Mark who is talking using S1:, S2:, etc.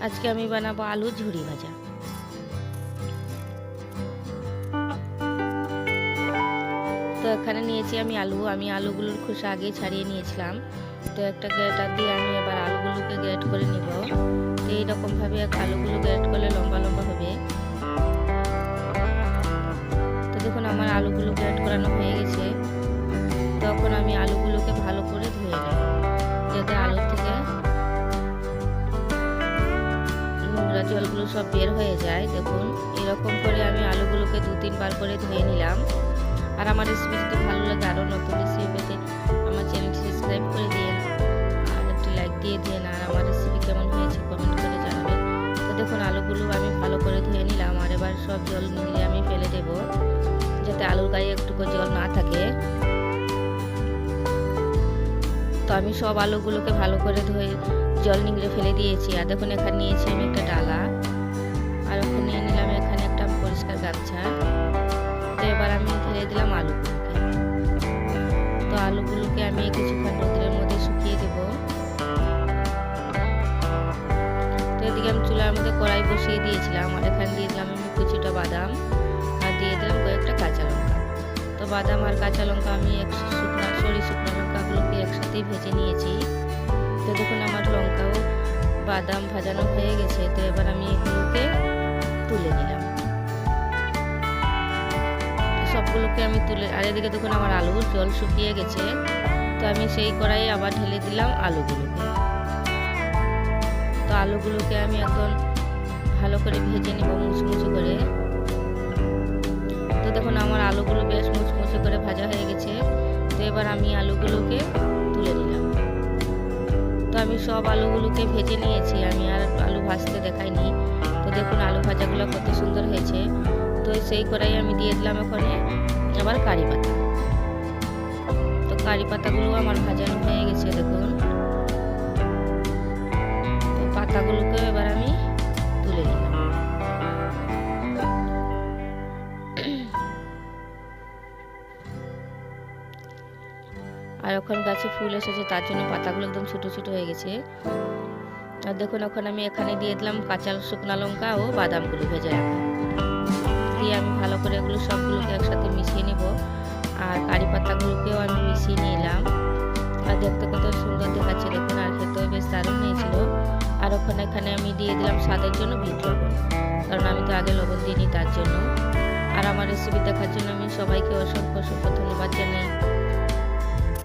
S1: আজকে আমি বানাবো আলু ঝুরি ভাজা। তো এখানে নিয়েছি আমি আলুগুলোর খোসা আগে ছাড়িয়ে নিয়েছিলাম। তো একটা গ্রেটার দিয়ে আমি এবার আলুগুলোকে গ্রেট করে নিব। তো এইরকমভাবে আলুগুলো গ্রেট করলে লম্বা লম্বা হবে। তো দেখুন আমার আলুগুলো গ্রেট করানো হয়ে গেছে। তখন আমি আলুগুলোকে ভালো করে ধুয়ে নেব, যাতে আলু থেকে নোংরা জলগুলো সব বের হয়ে যায়। দেখুন এরকম করে আমি আলুগুলোকে 2-3 বার করে ধুয়ে নিলাম। আর আমার রেসিপি যদি ভালো লাগে, আরও নতুন রেসিপি পেতে আমার চ্যানেলটি সাবস্ক্রাইব করে দিন আর একটি লাইক দিয়ে দিন। আর আমার রেসিপি কেমন হয়েছে কমেন্ট করে জানাবেন। তো দেখুন আলুগুলো আমি ভালো করে ধুয়ে নিলাম। আর এবার সব জল নিয়ে আমি ফেলে দেব, যাতে আলুর গায়ে একটুকু জল না থাকে। তো আমি সব আলুগুলোকে ভালো করে ধুয়ে জল নিংড়ে ফেলে দিয়েছি। আর দেখুন এখানে নিয়েছি আমি একটা ডালা, আর ওখানে নিয়ে নিলাম এখানে একটা পরিষ্কার গামছা। তো এবার আমি ঢেলে দিলাম আলুগুলোকে। তো আলুগুলোকে আমি কিছুক্ষণ রোদের মধ্যে শুকিয়ে দেব। তো এদিকে আমি চুলার মধ্যে কড়াই বসিয়ে দিয়েছিলাম। আর এখানে দিয়ে দিলাম আমি কিছুটা বাদাম, আর দিয়ে দিলাম কয়েকটা কাঁচা লঙ্কা। তো বাদাম আর কাঁচা লঙ্কা আমি শুকনো লঙ্কাগুলোকে একসাথেই ভেজে নিয়েছি। তো দেখুন আমার লঙ্কাও বাদাম ভাজানো হয়ে গেছে। তো এবার আমি এগুলোকে তুলে নিলাম, সবগুলোকে আমি তুলে। আর এদিকে দেখুন আমার আলুর জল শুকিয়ে গেছে। তো আমি সেই কড়াইয়ে আবার ঢেলে দিলাম আলুগুলোকে। তো আলুগুলোকে আমি একদম ভালো করে ভেজে নিব, মুচমুচে করে। তো দেখুন আমার আলুগুলো বেশ মুচমুচে করে ভাজা হয়ে গেছে। তো এবার আমি আলুগুলোকে তুলে নিলাম। তো আমি সব আলুগুলোকে ভেজে নিয়েছি, আমি আর আলু ভাজতে দেখাইনি। তো দেখুন আলু ভাজাগুলো কত সুন্দর হয়েছে। তো সেই কড়াই আমি দিয়ে দিলাম ওখানে আবার কারি পাতা। তো কারি পাতাগুলো আমার ভাজানো হয়ে গেছে দেখুন। তো পাতাগুলোকে এবার আমি তুলে নিলাম। আর ওখানে গাছে ফুল এসেছে, তার জন্য পাতাগুলো একদম ছোটো ছোটো হয়ে গেছে। আর দেখুন ওখানে আমি এখানে দিয়ে দিলাম কাঁচা শুকনো লঙ্কা ও বাদামগুলো ভেজে রাখা। দিয়ে আমি ভালো করে এগুলো সবগুলোকে একসাথে মিশিয়ে নিব। আর কারি পাতাগুলোকেও আমি মিশিয়ে নিলাম। আর দেখতে কত সুন্দর দেখাচ্ছে দেখুন, আর খেতেও বেশ দারুণ হয়েছিল। আর এখানে আমি দিয়ে দিলাম স্বাদের জন্য বিট লবণ, কারণ আমি তো আগে লবণ দিইনি তার জন্য। আর আমার রেসিপি দেখার জন্য আমি সবাইকে অসংখ্য অসংখ্য ধন্যবাদ জানাই।